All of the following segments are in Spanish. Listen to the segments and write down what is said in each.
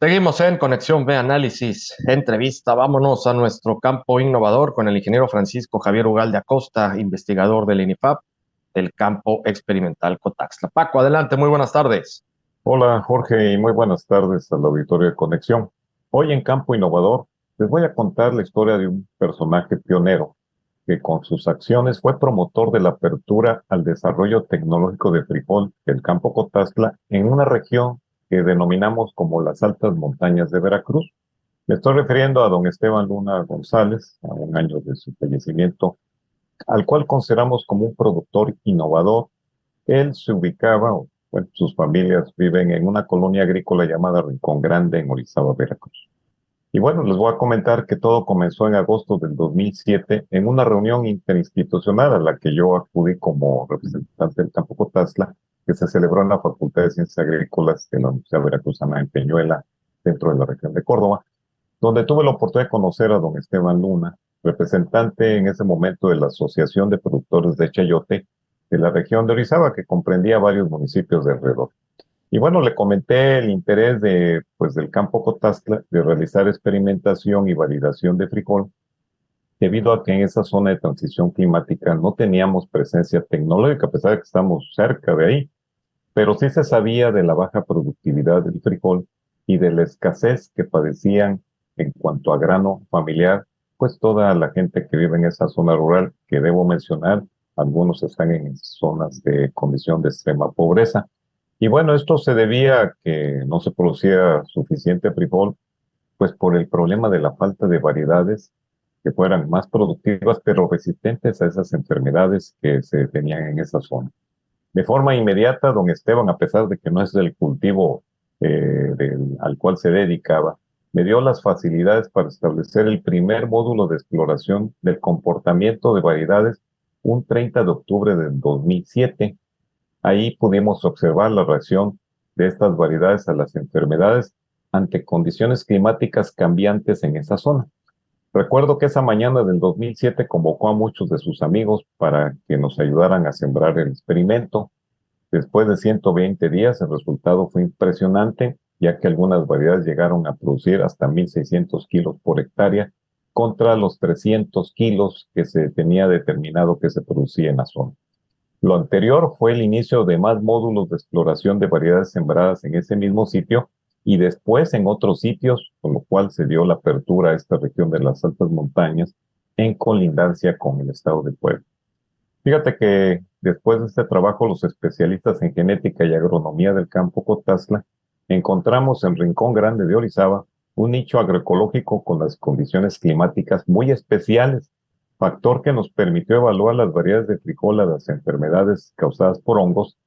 Seguimos en Conexión B Análisis, entrevista. Vámonos a nuestro campo innovador con el ingeniero Francisco Javier Ugalde Acosta, investigador del INIFAP, del campo experimental Cotaxtla. Paco, adelante, muy buenas tardes. Hola Jorge y muy buenas tardes al auditorio de Conexión. Hoy en Campo Innovador les voy a contar la historia de un personaje pionero que con sus acciones fue promotor de la apertura al desarrollo tecnológico de frijol del campo Cotazla en una región que denominamos como las altas montañas de Veracruz. Me estoy refiriendo a don Esteban Luna González, a un año de su fallecimiento, al cual consideramos como un productor innovador. Él se ubicaba, o, bueno, sus familias viven en una colonia agrícola llamada Rincón Grande en Orizaba, Veracruz. Y bueno, les voy a comentar que todo comenzó en agosto del 2007 en una reunión interinstitucional a la que yo acudí como representante del Campo Cotazla, que se celebró en la Facultad de Ciencias Agrícolas de la Universidad Veracruzana en Peñuela, dentro de la región de Córdoba, donde tuve la oportunidad de conocer a don Esteban Luna, representante en ese momento de la Asociación de Productores de Chayote de la región de Orizaba, que comprendía varios municipios de alrededor. Y bueno, le comenté el interés del campo Cotazla de realizar experimentación y validación de frijol, debido a que en esa zona de transición climática no teníamos presencia tecnológica, a pesar de que estamos cerca de ahí, pero sí se sabía de la baja productividad del frijol y de la escasez que padecían en cuanto a grano familiar, pues toda la gente que vive en esa zona rural, que debo mencionar, algunos están en zonas de condición de extrema pobreza. Y bueno, esto se debía a que no se producía suficiente frijol, pues por el problema de la falta de variedades que fueran más productivas, pero resistentes a esas enfermedades que se tenían en esa zona. De forma inmediata, don Esteban, a pesar de que no es el cultivo al cual se dedicaba, me dio las facilidades para establecer el primer módulo de exploración del comportamiento de variedades un 30 de octubre del 2007. Ahí pudimos observar la reacción de estas variedades a las enfermedades ante condiciones climáticas cambiantes en esa zona. Recuerdo que esa mañana del 2007 convocó a muchos de sus amigos para que nos ayudaran a sembrar el experimento. Después de 120 días, el resultado fue impresionante, ya que algunas variedades llegaron a producir hasta 1.600 kilos por hectárea contra los 300 kilos que se tenía determinado que se producía en la zona. Lo anterior fue el inicio de más módulos de exploración de variedades sembradas en ese mismo sitio y después en otros sitios, con lo cual se dio la apertura a esta región de las altas montañas en colindancia con el estado de Puebla. Fíjate que después de este trabajo, los especialistas en genética y agronomía del campo Cotazla encontramos en Rincón Grande de Orizaba un nicho agroecológico con las condiciones climáticas muy especiales, factor que nos permitió evaluar las variedades de frijol a las enfermedades causadas por hongos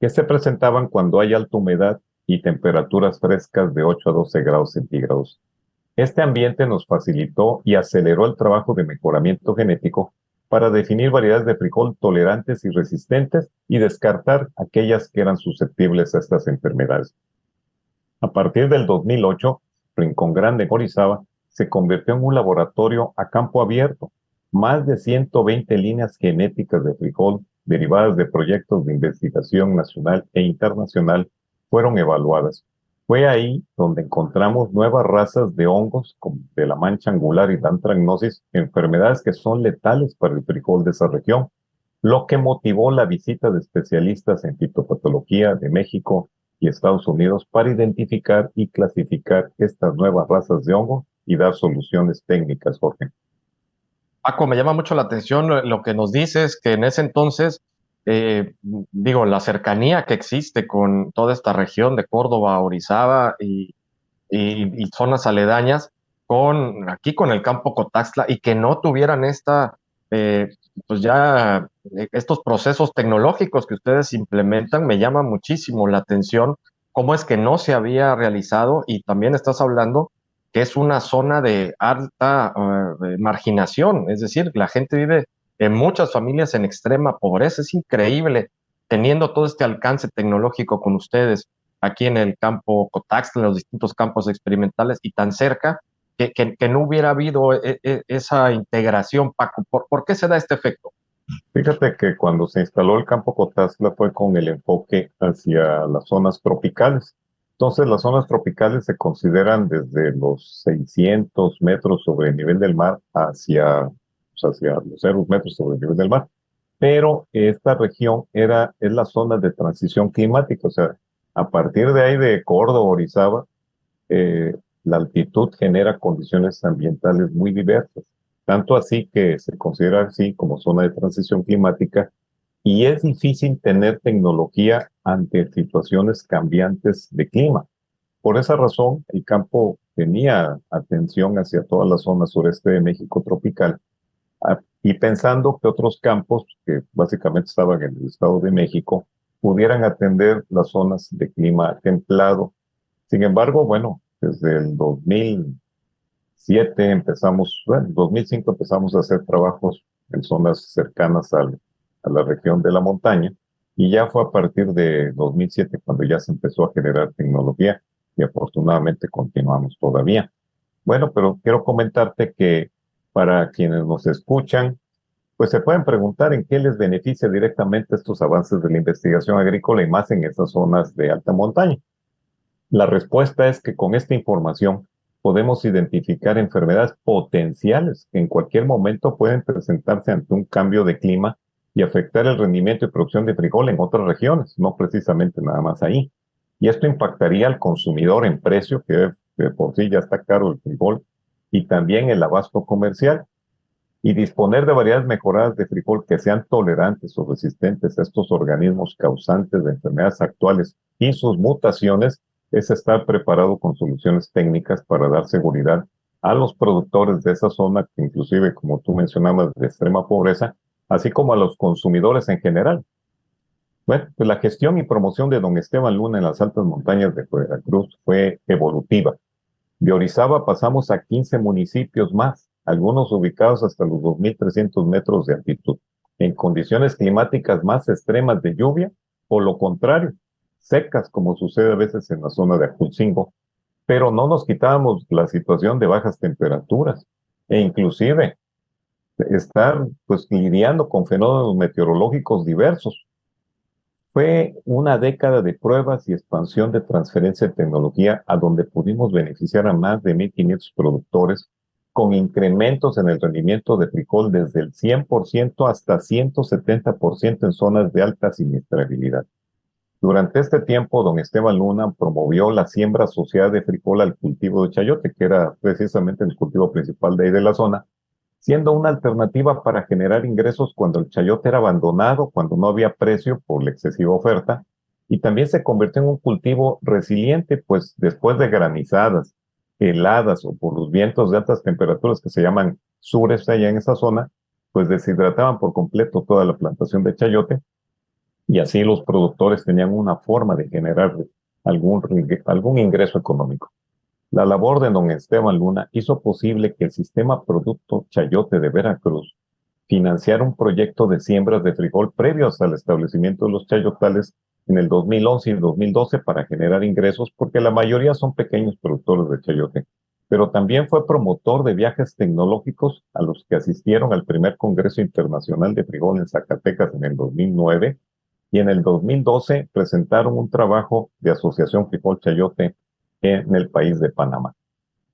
que se presentaban cuando hay alta humedad y temperaturas frescas de 8 a 12 grados centígrados. Este ambiente nos facilitó y aceleró el trabajo de mejoramiento genético para definir variedades de frijol tolerantes y resistentes y descartar aquellas que eran susceptibles a estas enfermedades. A partir del 2008, Rincón Grande, Orizaba, se convirtió en un laboratorio a campo abierto. Más de 120 líneas genéticas de frijol derivadas de proyectos de investigación nacional e internacional fueron evaluadas. Fue ahí donde encontramos nuevas razas de hongos como de la mancha angular y la antracnosis, enfermedades que son letales para el frijol de esa región, lo que motivó la visita de especialistas en fitopatología de México y Estados Unidos para identificar y clasificar estas nuevas razas de hongo y dar soluciones técnicas, Jorge. Paco, me llama mucho la atención lo que nos dices, que en ese entonces, digo, la cercanía que existe con toda esta región de Córdoba, Orizaba y zonas aledañas con aquí con el campo Cotaxtla y que no tuvieran eh, pues ya estos procesos tecnológicos que ustedes implementan, me llama muchísimo la atención cómo es que no se había realizado y también estás hablando que es una zona de alta marginación, es decir, la gente vive en muchas familias en extrema pobreza, es increíble teniendo todo este alcance tecnológico con ustedes aquí en el campo Cotaxtla, en los distintos campos experimentales y tan cerca, que no hubiera habido esa integración, Paco. ¿Por qué se da este efecto? Fíjate que cuando se instaló el campo Cotazla fue con el enfoque hacia las zonas tropicales. Entonces, las zonas tropicales se consideran desde los 600 metros sobre el nivel del mar hacia los 0 metros sobre el nivel del mar. Pero esta región es la zona de transición climática, o sea, a partir de ahí de Córdoba, Orizaba, la altitud genera condiciones ambientales muy diversas, tanto así que se considera así como zona de transición climática y es difícil tener tecnología ante situaciones cambiantes de clima. Por esa razón, el campo tenía atención hacia toda la zona sureste de México tropical y pensando que otros campos, que básicamente estaban en el Estado de México, pudieran atender las zonas de clima templado. Sin embargo, bueno, desde el 2007 empezamos, bueno, 2005 empezamos a hacer trabajos en zonas cercanas a la región de la montaña y ya fue a partir de 2007 cuando ya se empezó a generar tecnología y afortunadamente continuamos todavía. Bueno, pero quiero comentarte que para quienes nos escuchan, pues se pueden preguntar en qué les beneficia directamente estos avances de la investigación agrícola y más en esas zonas de alta montaña. La respuesta es que con esta información podemos identificar enfermedades potenciales que en cualquier momento pueden presentarse ante un cambio de clima y afectar el rendimiento y producción de frijol en otras regiones, no precisamente nada más ahí. Y esto impactaría al consumidor en precio, que de por sí ya está caro el frijol, y también el abasto comercial. Y disponer de variedades mejoradas de frijol que sean tolerantes o resistentes a estos organismos causantes de enfermedades actuales y sus mutaciones es estar preparado con soluciones técnicas para dar seguridad a los productores de esa zona, que inclusive, como tú mencionabas, de extrema pobreza, así como a los consumidores en general. Bueno, pues la gestión y promoción de don Esteban Luna en las altas montañas de Veracruz fue evolutiva. De Orizaba pasamos a 15 municipios más, algunos ubicados hasta los 2.300 metros de altitud, en condiciones climáticas más extremas de lluvia, o lo contrario, secas como sucede a veces en la zona de Ajutzingo, pero no nos quitábamos la situación de bajas temperaturas e inclusive estar pues lidiando con fenómenos meteorológicos diversos. Fue una década de pruebas y expansión de transferencia de tecnología a donde pudimos beneficiar a más de 1.500 productores con incrementos en el rendimiento de frijol desde el 100% hasta 170% en zonas de alta siniestrabilidad. Durante este tiempo, don Esteban Luna promovió la siembra asociada de frijol al cultivo de chayote, que era precisamente el cultivo principal de ahí de la zona, siendo una alternativa para generar ingresos cuando el chayote era abandonado, cuando no había precio por la excesiva oferta, y también se convirtió en un cultivo resiliente, pues después de granizadas, heladas o por los vientos de altas temperaturas que se llaman sures allá en esa zona, pues deshidrataban por completo toda la plantación de chayote, y así los productores tenían una forma de generar algún ingreso económico. La labor de don Esteban Luna hizo posible que el sistema Producto Chayote de Veracruz financiara un proyecto de siembras de frijol previos al establecimiento de los chayotales en el 2011 y 2012 para generar ingresos, porque la mayoría son pequeños productores de chayote. Pero también fue promotor de viajes tecnológicos a los que asistieron al primer Congreso Internacional de Frijol en Zacatecas en el 2009 y en el 2012 presentaron un trabajo de Asociación Frijol Chayote en el país de Panamá.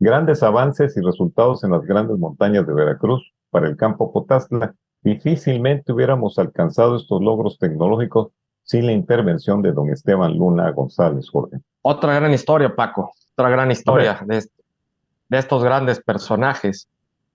Grandes avances y resultados en las grandes montañas de Veracruz para el campo Potastla. Difícilmente hubiéramos alcanzado estos logros tecnológicos sin la intervención de don Esteban Luna González, Jorge. Otra gran historia, Paco, otra gran A ver, historia de estos grandes personajes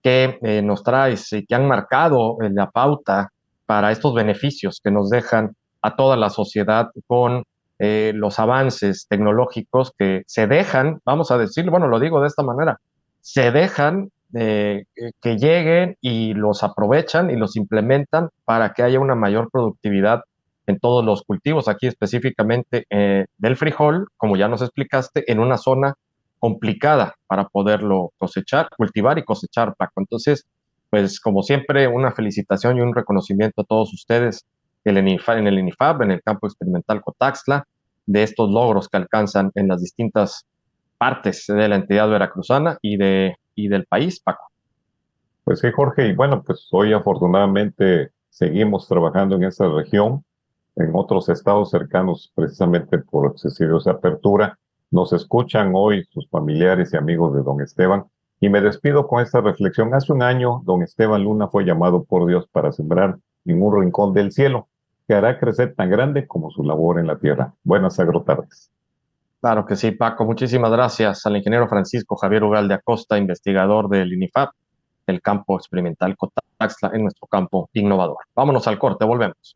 que nos traes y que han marcado la pauta para estos beneficios que nos dejan a toda la sociedad con los avances tecnológicos que se dejan, vamos a decirlo, bueno, lo digo de esta manera, se dejan que lleguen y los aprovechan y los implementan para que haya una mayor productividad en todos los cultivos, aquí específicamente del frijol, como ya nos explicaste, en una zona complicada para poderlo cosechar, cultivar y cosechar, Paco. Entonces, pues como siempre, una felicitación y un reconocimiento a todos ustedes en el INIFAB, en el campo experimental Cotaxtla, de estos logros que alcanzan en las distintas partes de la entidad veracruzana y del país, Paco. pues sí, Jorge, y bueno, pues hoy afortunadamente seguimos trabajando en esa región, en otros estados cercanos precisamente por excesivos de apertura. Nos escuchan hoy sus familiares y amigos de don Esteban y me despido con esta reflexión. Hace un año, don Esteban Luna fue llamado por Dios para sembrar en un rincón del cielo que hará crecer tan grande como su labor en la tierra. Buenas agrotardes. Claro que sí, Paco. Muchísimas gracias al ingeniero Francisco Javier Ugalde Acosta, investigador del INIFAP, del campo experimental Cotaxla, en nuestro campo innovador. Vámonos al corte, volvemos.